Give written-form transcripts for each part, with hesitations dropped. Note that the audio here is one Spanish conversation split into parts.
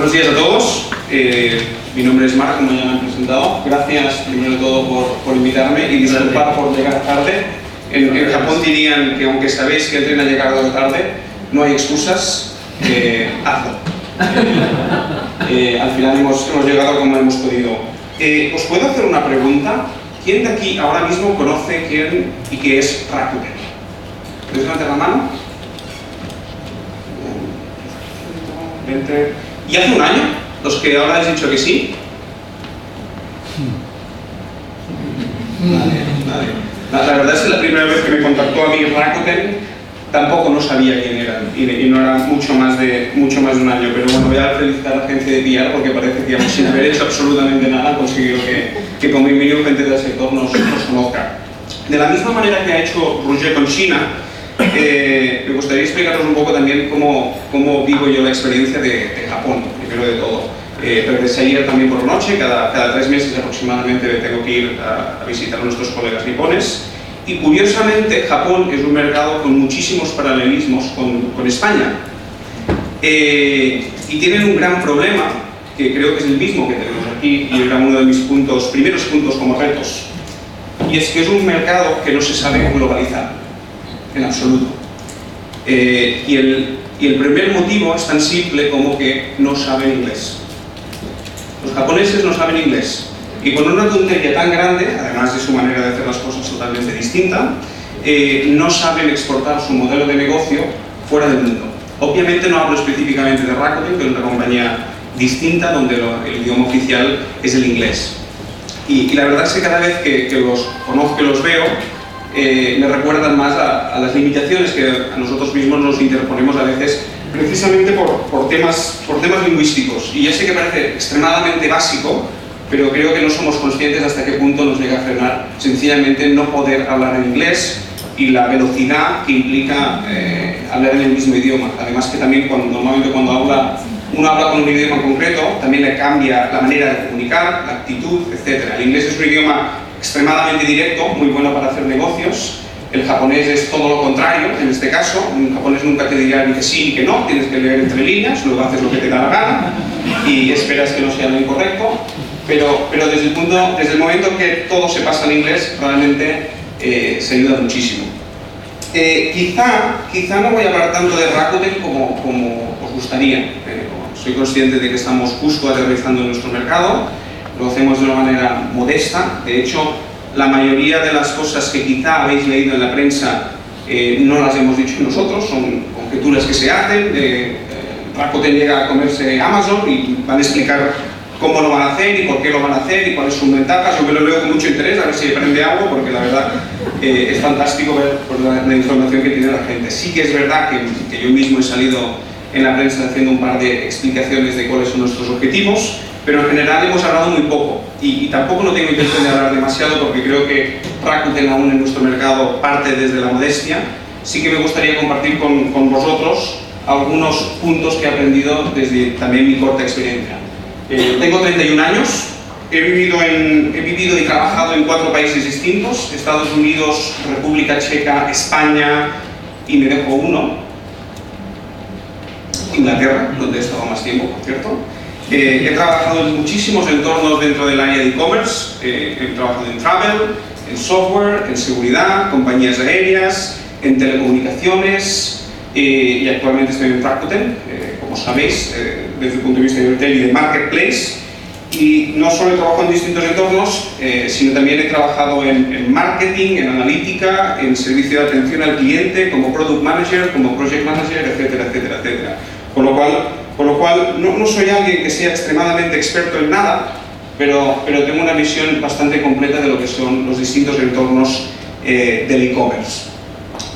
Buenos días a todos. Mi nombre es Marc, como ya me han presentado. Gracias, primero de todo, por invitarme y disculpar por llegar tarde. En Japón dirían que aunque sabéis que el tren ha llegado tarde, no hay excusas, hazlo. Al final hemos llegado como hemos podido. ¿Os puedo hacer una pregunta? ¿Quién de aquí ahora mismo conoce quién y qué es Rakuten? ¿Podéis levantar la mano? 20. ¿Y hace un año? ¿Los que ahora habéis dicho que sí? Nadie. La verdad es que la primera vez que me contactó a mí Rakuten tampoco no sabía quién eran y no era mucho más de un año, pero bueno, voy a felicitar a la agencia de PR porque parece que sin haber hecho absolutamente nada han conseguido que como mínimo gente del sector nos conozca. De la misma manera que ha hecho Roger con China, me gustaría explicaros un poco también cómo vivo yo la experiencia de Japón, primero de todo. Regresé ayer también por la noche, cada 3 meses aproximadamente tengo que ir a visitar a nuestros colegas nipones. Y curiosamente Japón es un mercado con muchísimos paralelismos con España. Y tienen un gran problema, que creo que es el mismo que tenemos aquí, y era uno de mis primeros puntos como retos. Y es que es un mercado que no se sabe globalizar, en absoluto. Y el primer motivo es tan simple como que no saben inglés. Los japoneses no saben inglés. Y con una tontería tan grande, además de su manera de hacer las cosas totalmente distinta, no saben exportar su modelo de negocio fuera del mundo. Obviamente no hablo específicamente de Rakuten, que es una compañía distinta donde el idioma oficial es el inglés. Y la verdad es que cada vez que los conozco y los veo, me recuerdan más a las limitaciones que a nosotros mismos nos interponemos a veces precisamente por temas lingüísticos. Y ya sé que parece extremadamente básico, pero creo que no somos conscientes hasta qué punto nos llega a frenar sencillamente no poder hablar en inglés y la velocidad que implica hablar en el mismo idioma. Además que también normalmente cuando uno habla con un idioma concreto, también le cambia la manera de comunicar, la actitud, etc. El inglés es un idioma extremadamente directo, muy bueno para hacer negocios. El japonés es todo lo contrario, en este caso. Un japonés nunca te dirá ni que sí ni que no, tienes que leer entre líneas, luego haces lo que te da la gana y esperas que no sea lo incorrecto. Pero desde el momento que todo se pasa al inglés, realmente se ayuda muchísimo. Quizá no voy a hablar tanto de Rakuten como os gustaría, pero soy consciente de que estamos justo aterrizando en nuestro mercado, lo hacemos de una manera modesta. De hecho, la mayoría de las cosas que quizá habéis leído en la prensa no las hemos dicho nosotros, son conjeturas que se hacen. Rakuten llega a comerse Amazon y van a explicar cómo lo van a hacer y por qué lo van a hacer y cuáles son sus ventajas. Yo me lo leo con mucho interés, a ver si aprende algo, porque la verdad es fantástico ver la información que tiene la gente. Sí que es verdad que yo mismo he salido en la prensa haciendo un par de explicaciones de cuáles son nuestros objetivos, pero en general hemos hablado muy poco y tampoco no tengo intención de hablar demasiado porque creo que Rakuten aún en nuestro mercado parte desde la modestia. Sí que me gustaría compartir con vosotros algunos puntos que he aprendido desde también mi corta experiencia. Tengo 31 años, he vivido y trabajado en 4 países distintos: Estados Unidos, República Checa, España y me dejo uno, Inglaterra, donde he estado más tiempo, por cierto. He trabajado en muchísimos entornos dentro del área de e-commerce, he trabajado en travel, en software, en seguridad, compañías aéreas, en telecomunicaciones y actualmente estoy en Rakuten, como sabéis, desde el punto de vista de retail y de marketplace. Y no solo he trabajado en distintos entornos, sino también he trabajado en marketing, en analítica, en servicio de atención al cliente, como product manager, como project manager, etcétera, etcétera, etcétera. Con lo cual no soy alguien que sea extremadamente experto en nada, pero tengo una visión bastante completa de lo que son los distintos entornos del e-commerce.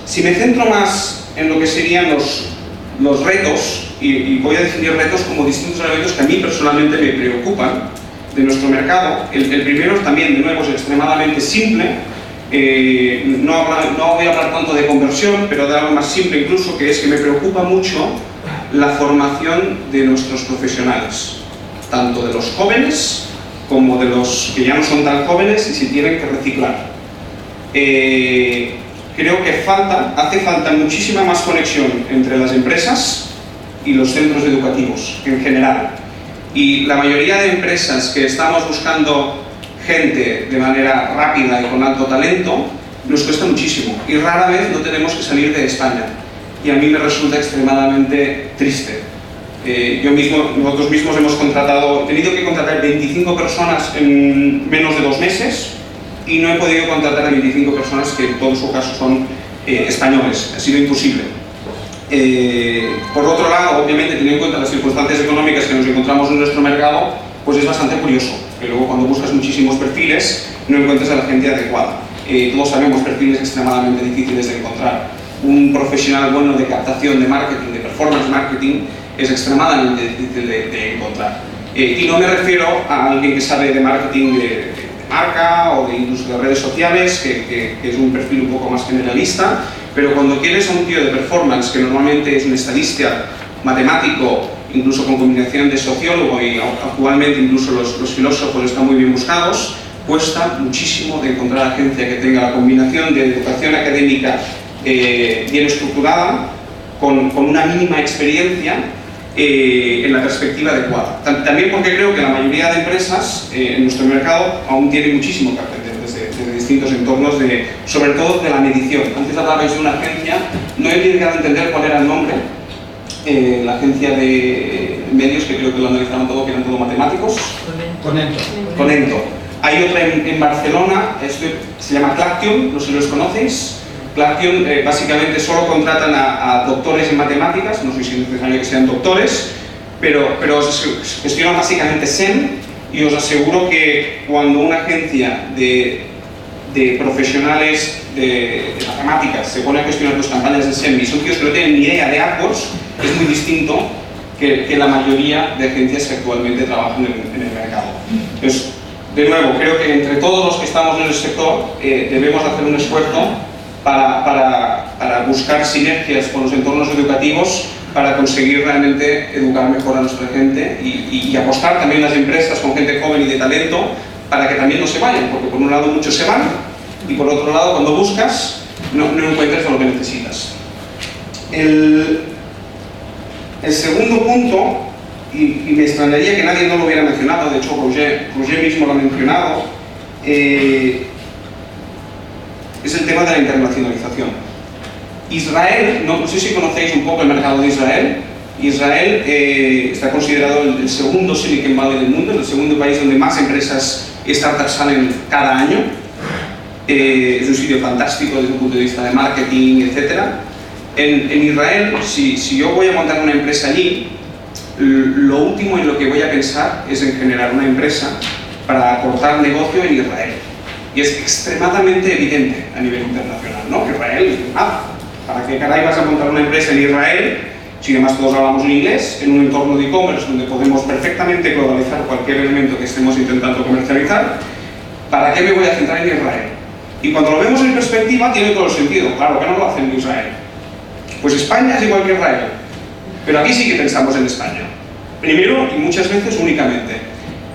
Si me centro más en lo que serían los retos, y voy a definir retos como distintos elementos que a mí personalmente me preocupan de nuestro mercado. El primero también, de nuevo, es extremadamente simple. No voy a hablar tanto de conversión, pero de algo más simple incluso, que es que me preocupa mucho la formación de nuestros profesionales, tanto de los jóvenes como de los que ya no son tan jóvenes y se tienen que reciclar. Creo que hace falta muchísima más conexión entre las empresas y los centros educativos en general. Y la mayoría de empresas que estamos buscando gente de manera rápida y con alto talento, nos cuesta muchísimo y rara vez no tenemos que salir de España. Y a mí me resulta extremadamente triste. Nosotros mismos hemos tenido que contratar 25 personas en menos de 2 meses y no he podido contratar a 25 personas que en todo su caso son españoles. Ha sido imposible. Por otro lado, obviamente, teniendo en cuenta las circunstancias económicas que nos encontramos en nuestro mercado, pues es bastante curioso que luego cuando buscas muchísimos perfiles no encuentres a la gente adecuada. Todos sabemos perfiles extremadamente difíciles de encontrar. Un profesional bueno de captación, de marketing, de performance marketing, es extremadamente difícil de encontrar. Y no me refiero a alguien que sabe de marketing de marca o de incluso de redes sociales, que es un perfil un poco más generalista, pero cuando quieres a un tío de performance, que normalmente es un estadista, matemático, incluso con combinación de sociólogo, y actualmente incluso los filósofos están muy bien buscados, cuesta muchísimo de encontrar agencia que tenga la combinación de educación académica bien estructurada, con una mínima experiencia en la perspectiva adecuada. También porque creo que la mayoría de empresas en nuestro mercado aún tienen muchísimo que aprender desde distintos entornos, sobre todo de la medición. Antes hablabais de una agencia, no he llegado a entender cuál era el nombre, la agencia de medios, que creo que lo analizaron todo, que eran todos matemáticos. Conento. Hay otra en Barcelona, se llama Claction, no sé si los conocéis. Claction básicamente solo contratan a doctores en matemáticas, no sé si es necesario que sean doctores, pero gestionan básicamente SEM, y os aseguro que cuando una agencia de profesionales de matemáticas se pone a gestionar las campañas de SEM y son tíos que no tienen ni idea de AdWords, es muy distinto que la mayoría de agencias que actualmente trabajan en el mercado. Entonces, de nuevo, creo que entre todos los que estamos en el sector debemos hacer un esfuerzo para buscar sinergias con los entornos educativos para conseguir realmente educar mejor a nuestra gente y apostar también las empresas con gente joven y de talento para que también no se vayan, porque por un lado muchos se van y por otro lado cuando buscas no encuentras lo que necesitas. El segundo punto, y me extrañaría que nadie no lo hubiera mencionado, de hecho Roger mismo lo ha mencionado, es el tema de la internacionalización. Israel, no sé si conocéis un poco el mercado de Israel. Israel está considerado el segundo Silicon Valley del mundo, el segundo país donde más empresas y startups salen cada año. Es un sitio fantástico desde el punto de vista de marketing, etc. En Israel, si yo voy a montar una empresa allí, lo último en lo que voy a pensar es en generar una empresa para aportar negocio en Israel. Y es extremadamente evidente a nivel internacional, ¿no? Que Israel, nada. ¿Para qué caray vas a montar una empresa en Israel si además todos hablamos en inglés, en un entorno de e-commerce donde podemos perfectamente globalizar cualquier elemento que estemos intentando comercializar? ¿Para qué me voy a centrar en Israel? Y cuando lo vemos en perspectiva tiene todo el sentido. Claro, ¿qué no lo hacen en Israel? Pues España es igual que Israel. Pero aquí sí que pensamos en España. Primero y muchas veces únicamente.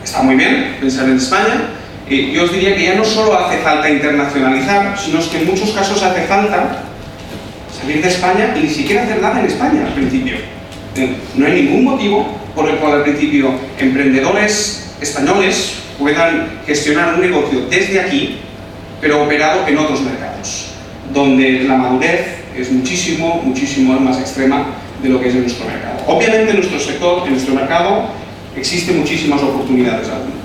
Está muy bien pensar en España. Yo os diría que ya no solo hace falta internacionalizar, sino que en muchos casos hace falta salir de España y ni siquiera hacer nada en España al principio. No hay ningún motivo por el cual al principio emprendedores españoles puedan gestionar un negocio desde aquí, pero operado en otros mercados, donde la madurez es muchísimo más extrema de lo que es en nuestro mercado. Obviamente en nuestro sector, en nuestro mercado, existen muchísimas oportunidades aún.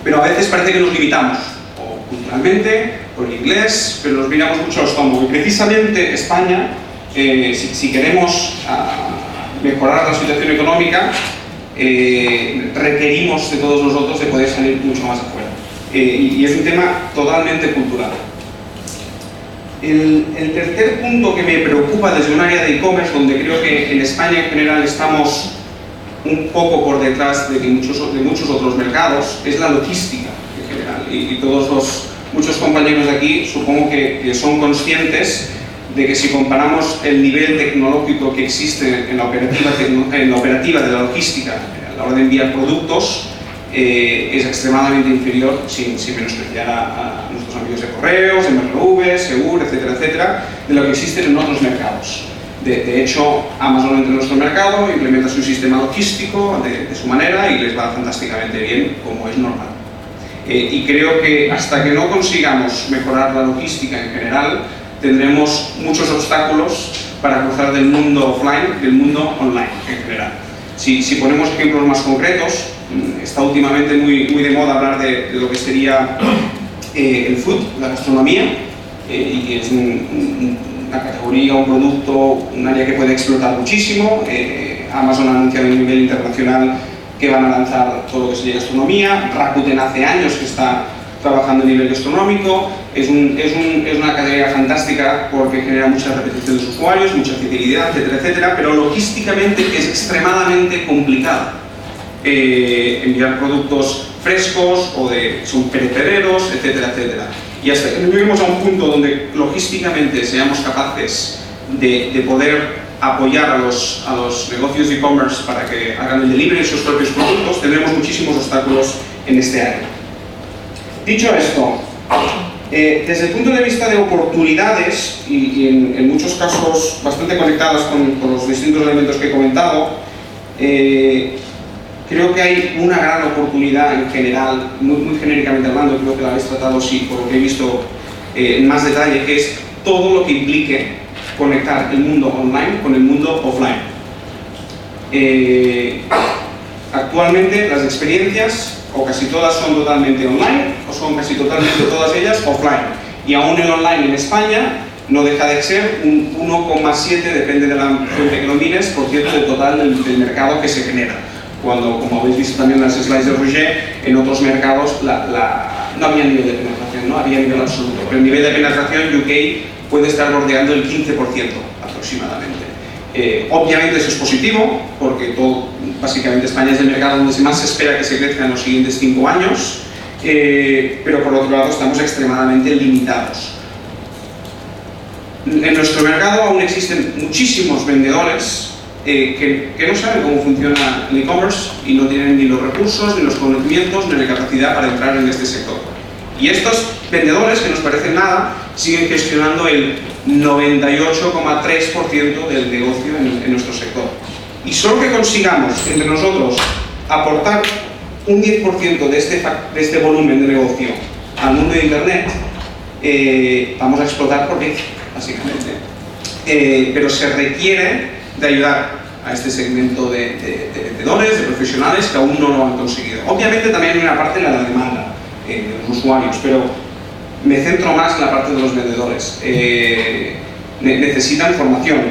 Pero a veces parece que nos limitamos, o culturalmente, o en inglés, pero nos miramos mucho al estómago. Y precisamente España, si queremos mejorar la situación económica, requerimos de todos nosotros de poder salir mucho más afuera. Y es un tema totalmente cultural. El tercer punto que me preocupa desde un área de e-commerce, donde creo que en España en general estamos un poco por detrás de muchos otros mercados, es la logística en general. Y muchos compañeros de aquí supongo que son conscientes de que si comparamos el nivel tecnológico que existe en la operativa de la logística a la hora de enviar productos, es extremadamente inferior, sin menospreciar a nuestros amigos de correos, de MRV, Segur, etcétera, etcétera, de lo que existen en otros mercados. De hecho, Amazon entra en nuestro mercado, implementa su sistema logístico de su manera y les va fantásticamente bien, como es normal. Y creo que hasta que no consigamos mejorar la logística en general, tendremos muchos obstáculos para cruzar del mundo offline del mundo online en general. Si ponemos ejemplos más concretos, está últimamente muy de moda hablar de lo que sería el food, la gastronomía, y es una categoría, un producto, un área que puede explotar muchísimo. Amazon ha anunciado a nivel internacional que van a lanzar todo lo que sería gastronomía. Rakuten hace años que está trabajando a nivel gastronómico. Es una categoría fantástica porque genera mucha repetición de los usuarios, mucha fidelidad, etcétera, etcétera, pero logísticamente es extremadamente complicado enviar productos frescos o son perecederos, etcétera, etcétera. Y hasta que no lleguemos a un punto donde logísticamente seamos capaces de poder apoyar a los negocios de e-commerce para que hagan el delivery de sus propios productos, tendremos muchísimos obstáculos en este área. Dicho esto, desde el punto de vista de oportunidades, y en muchos casos bastante conectadas con los distintos elementos que he comentado, creo que hay una gran oportunidad en general, muy genéricamente hablando, creo que la habéis tratado sí, por lo que he visto en más detalle, que es todo lo que implique conectar el mundo online con el mundo offline. Actualmente las experiencias, o casi todas, son totalmente online, o son casi totalmente todas ellas offline. Y aún el online en España no deja de ser un 1,7, depende de la fuente que lo mires, por ciento del total del mercado que se genera. Cuando, como habéis visto también en las slides de Roger, en otros mercados no había nivel de penetración, no había nivel absoluto, pero el nivel de penetración UK puede estar bordeando el 15% aproximadamente. Obviamente eso es positivo, porque básicamente España es el mercado donde más se espera que se crezca en los siguientes 5 años, pero por otro lado estamos extremadamente limitados. En nuestro mercado aún existen muchísimos vendedores que no saben cómo funciona el e-commerce y no tienen ni los recursos, ni los conocimientos, ni la capacidad para entrar en este sector. Y estos vendedores, que nos parecen nada, siguen gestionando el 98,3% del negocio en nuestro sector. Y solo que consigamos entre nosotros aportar un 10% de este volumen de negocio al mundo de Internet, vamos a explotar por 10, básicamente. Pero se requiere de ayudar a este segmento de vendedores, de profesionales que aún no lo han conseguido. Obviamente también hay una parte de la demanda de los usuarios, pero me centro más en la parte de los vendedores. Necesitan formación,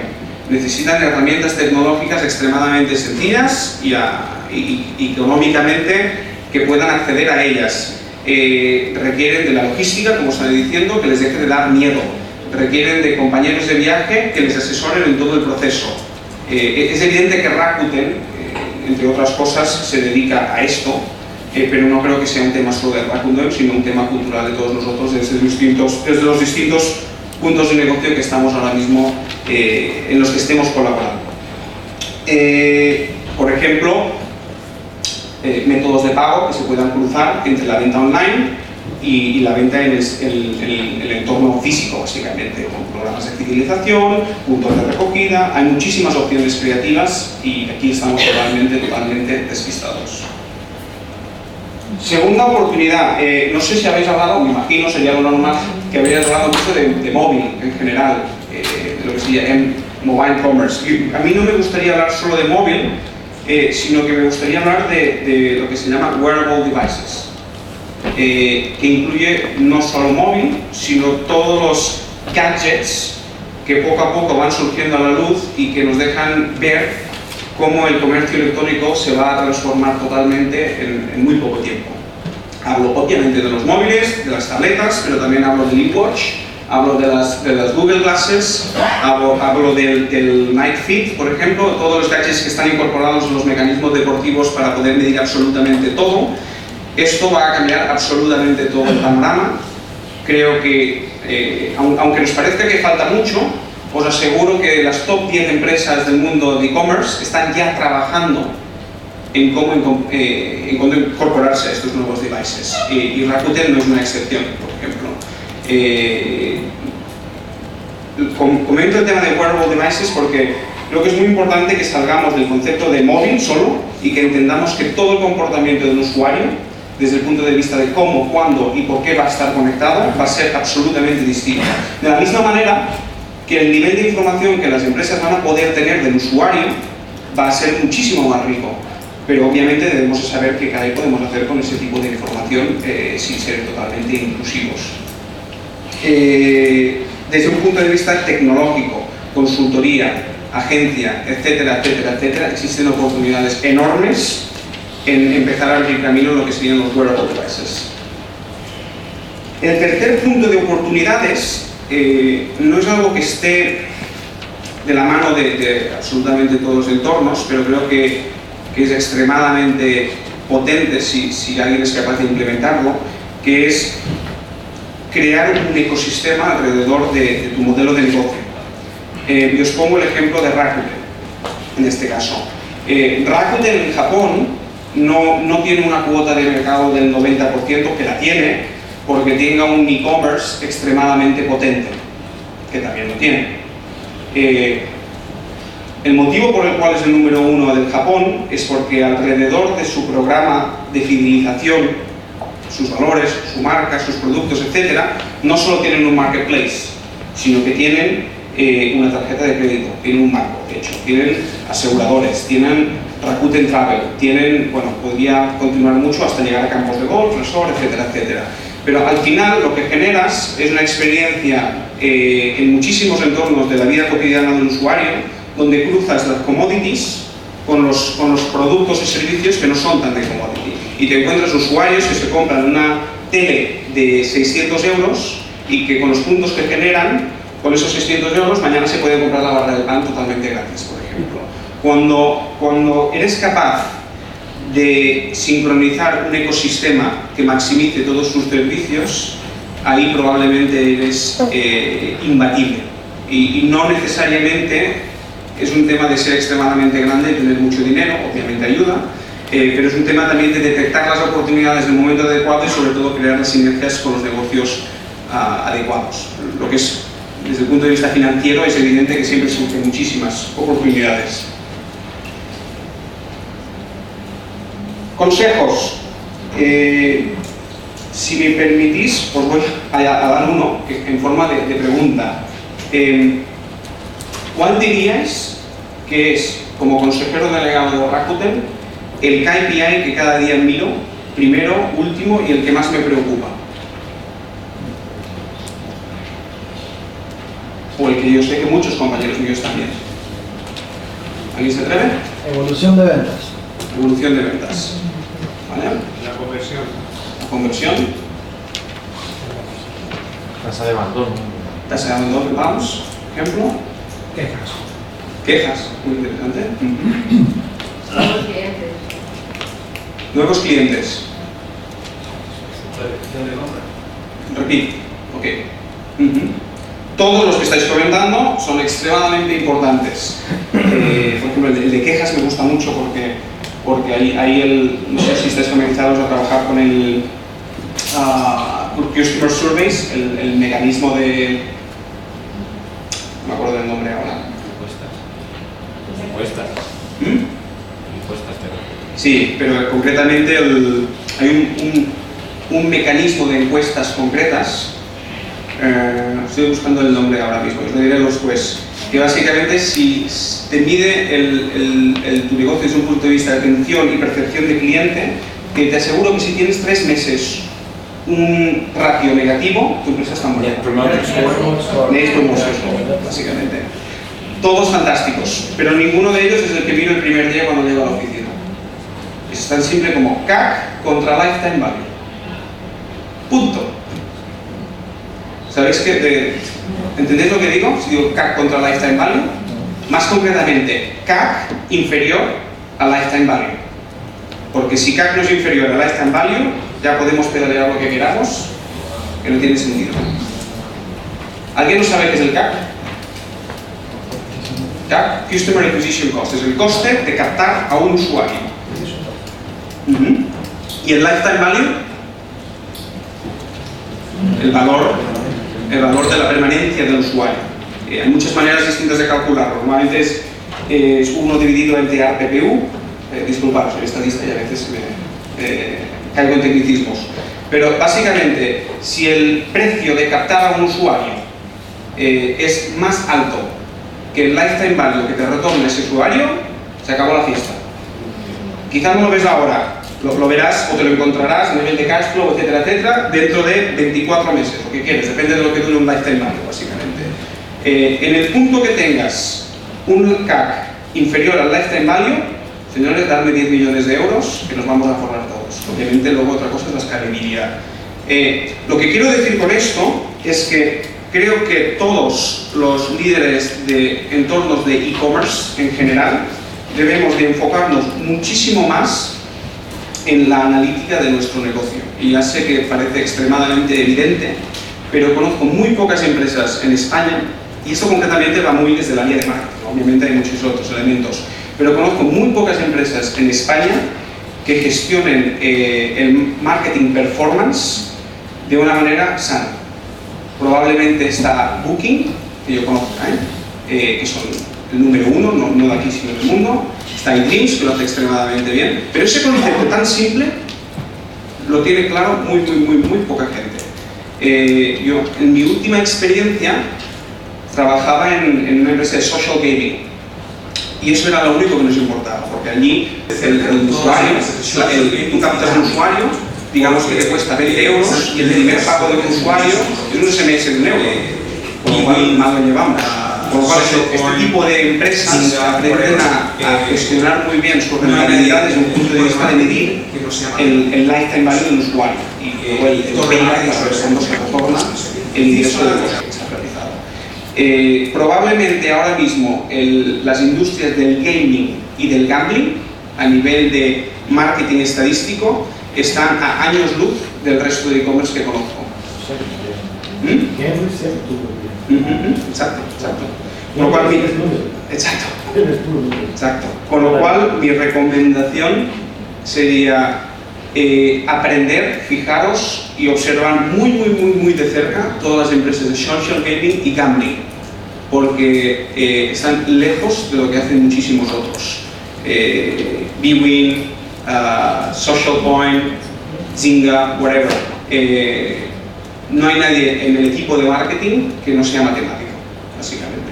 necesitan herramientas tecnológicas extremadamente sencillas y económicamente que puedan acceder a ellas. Requieren de la logística, como están diciendo, que les deje de dar miedo. Requieren de compañeros de viaje que les asesoren en todo el proceso. Es evidente que Rakuten, entre otras cosas, se dedica a esto, pero no creo que sea un tema solo de Rakuten, sino un tema cultural de todos nosotros desde los distintos puntos de negocio que estamos ahora mismo, en los que estemos colaborando. Por ejemplo, métodos de pago que se puedan cruzar entre la venta online y la venta en el entorno físico, básicamente, con programas de fidelización, puntos de recogida. Hay muchísimas opciones creativas y aquí estamos totalmente despistados. Segunda oportunidad, no sé si habéis hablado, me imagino, sería lo normal, que habéis hablado mucho de móvil en general, de lo que sería mobile commerce. A mí no me gustaría hablar solo de móvil, sino que me gustaría hablar de lo que se llama wearable devices. Que incluye no solo móvil, sino todos los gadgets que poco a poco van surgiendo a la luz y que nos dejan ver cómo el comercio electrónico se va a transformar totalmente en muy poco tiempo. Hablo obviamente de los móviles, de las tabletas, pero también hablo del e-watch, hablo de las Google Glasses, hablo del Nike Fit, por ejemplo, todos los gadgets que están incorporados en los mecanismos deportivos para poder medir absolutamente todo. Esto va a cambiar absolutamente todo el panorama. Creo que, aunque nos parezca que falta mucho, os aseguro que las top 10 empresas del mundo de e-commerce están ya trabajando en cómo incorporarse a estos nuevos devices. Y Rakuten no es una excepción, por ejemplo. comento el tema de wearable devices porque creo que es muy importante que salgamos del concepto de móvil solo y que entendamos que todo el comportamiento del usuario, desde el punto de vista de cómo, cuándo y por qué va a estar conectado, va a ser absolutamente distinto. De la misma manera que el nivel de información que las empresas van a poder tener del usuario va a ser muchísimo más rico, pero obviamente debemos saber qué podemos hacer con ese tipo de información sin ser totalmente intrusivos. Desde un punto de vista tecnológico, consultoría, agencia, etcétera, etcétera, etcétera, existen oportunidades enormes en empezar a abrir camino en lo que serían los wearable devices. El tercer punto de oportunidades no es algo que esté de la mano de absolutamente todos los entornos, pero creo que es extremadamente potente si alguien es capaz de implementarlo, que es crear un ecosistema alrededor de tu modelo de negocio. Y os pongo el ejemplo de Rakuten, en este caso. Rakuten en Japón no tiene una cuota de mercado del 90%, que la tiene, porque tenga un e-commerce extremadamente potente, que también lo tiene. El motivo por el cual es el número 1 del Japón es porque alrededor de su programa de fidelización, sus valores, su marca, sus productos, etcétera, no solo tienen un marketplace, sino que tienen una tarjeta de crédito, tienen un banco, de hecho, tienen aseguradores, tienen Rakuten Travel, tienen, bueno, podría continuar mucho hasta llegar a campos de golf, resort, etcétera, etcétera. Pero al final lo que generas es una experiencia en muchísimos entornos de la vida cotidiana del usuario, donde cruzas las commodities con los productos y servicios que no son tan de commodity. Y te encuentras usuarios que se compran una tele de 600 euros y que con los puntos que generan, con esos 600 euros, mañana se puede comprar la barra del pan totalmente gratis, por ejemplo. Cuando eres capaz de sincronizar un ecosistema que maximice todos tus servicios, ahí probablemente eres imbatible. Y no necesariamente es un tema de ser extremadamente grande y tener mucho dinero, obviamente ayuda, pero es un tema también de detectar las oportunidades en el momento adecuado y sobre todo crear las sinergias con los negocios adecuados. Lo que es, desde el punto de vista financiero, es evidente que siempre surgen muchísimas oportunidades. Consejos. Si me permitís, os voy a dar uno en forma de pregunta. ¿Cuál diríais que es, como consejero delegado de Rakuten, el KPI que cada día miro, primero, último y el que más me preocupa? O el que yo sé que muchos compañeros míos también. ¿Alguien se atreve? Evolución de ventas. Evolución de ventas. ¿Vale? La conversión. La conversión. Tasa de abandono. Tasa de abandono, vamos. Ejemplo. Quejas. Quejas. Muy interesante. Nuevos clientes. Nuevos clientes. Reducción de compra. Repito. Ok. Todos los que estáis comentando son extremadamente importantes. Por ejemplo, el de quejas me gusta mucho porque ahí no sé si estáis familiarizados a trabajar con el Customer Surveys, el mecanismo de... no me acuerdo del nombre ahora. Encuestas. ¿Mm? Encuestas, pero... Sí, pero concretamente hay un mecanismo de encuestas concretas. Estoy buscando el nombre ahora mismo, os lo diré después. Que básicamente si te mide tu negocio desde un punto de vista de atención y percepción de cliente, que te aseguro que si tienes 3 meses un ratio negativo, tu empresa está muerta. Net Promoter Score, básicamente. Todos fantásticos, pero ninguno de ellos es el que miro el primer día cuando llego a la oficina. Es tan simple como CAC contra Lifetime Value. Punto. ¿Sabéis que entendéis lo que digo? Si digo CAC contra Lifetime Value, más concretamente CAC inferior a Lifetime Value. Porque si CAC no es inferior a Lifetime Value, ya podemos pedalear lo que queramos, que no tiene sentido. ¿Alguien no sabe qué es el CAC? CAC, Customer Acquisition Cost, es el coste de captar a un usuario. ¿Y el Lifetime Value? El valor de la permanencia del usuario. Hay muchas maneras distintas de calcularlo. Normalmente es 1 dividido entre ARPPU. Disculpad, soy estadista y a veces caigo en tecnicismos. Pero básicamente, si el precio de captar a un usuario es más alto que el lifetime value que te retorna ese usuario, se acabó la fiesta. Quizás no lo ves ahora, lo verás o te lo encontrarás a nivel de cash flow, etcétera, etcétera, dentro de 24 meses, lo que quieres, depende de lo que dure un lifetime value, básicamente. En el punto que tengas un CAC inferior al lifetime value, señores, dadme 10 millones de euros que nos vamos a forrar todos. Obviamente luego otra cosa es la escalabilidad. Lo que quiero decir con esto es que creo que todos los líderes de entornos de e-commerce en general debemos de enfocarnos muchísimo más en la analítica de nuestro negocio. Y ya sé que parece extremadamente evidente, pero conozco muy pocas empresas en España, y esto concretamente va muy desde la área de marketing, obviamente hay muchos otros elementos, pero conozco muy pocas empresas en España que gestionen el marketing performance de una manera sana. Probablemente está Booking, que yo conozco, que son el número 1, no de aquí sino del mundo. Está eDreams, que lo hace extremadamente bien, pero ese concepto tan simple lo tiene claro muy poca gente. Yo en mi última experiencia trabajaba en una empresa de social gaming y eso era lo único que nos importaba, porque allí el usuario, tú captas un usuario, digamos que te cuesta 20 euros y el primer pago de un usuario es un SMS de 1 euro, con lo cual mal lo llevamos. Por lo cual, este tipo de empresas aprenden a gestionar muy bien su rentabilidad desde un punto de vista de medir el lifetime value del usuario y luego el payback, cuando se retorna el ingreso de los que se ha realizado. Probablemente ahora mismo las industrias del gaming y del gambling, a nivel de marketing estadístico, están a años luz del resto de e-commerce que conozco. Exacto. Con lo cual, Con lo cual, mi recomendación sería aprender, fijaros y observar muy de cerca todas las empresas de social gaming y gambling, porque están lejos de lo que hacen muchísimos otros. Bwin, Social Point, Zynga, whatever. No hay nadie en el equipo de marketing que no sea matemático, básicamente.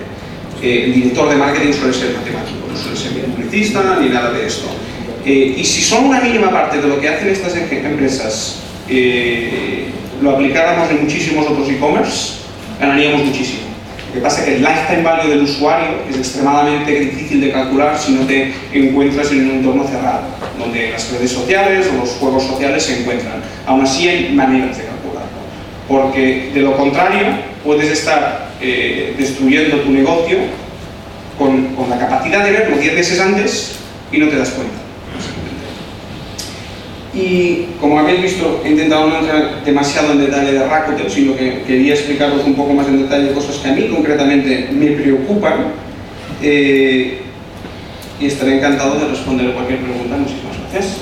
El director de marketing suele ser matemático, no suele ser ni publicista ni nada de esto. Y si son una mínima parte de lo que hacen estas empresas lo aplicáramos en muchísimos otros e-commerce, ganaríamos muchísimo. Lo que pasa es que el lifetime value del usuario es extremadamente difícil de calcular si no te encuentras en un entorno cerrado, donde las redes sociales o los juegos sociales se encuentran. Aún así hay maneras de calcularlo, porque de lo contrario puedes estar destruyendo tu negocio con la capacidad de verlo 10 meses antes y no te das cuenta. Y como habéis visto, he intentado no entrar demasiado en detalle de Rakuten, sino que quería explicaros un poco más en detalle cosas que a mí concretamente me preocupan, y estaré encantado de responder cualquier pregunta. Muchísimas gracias.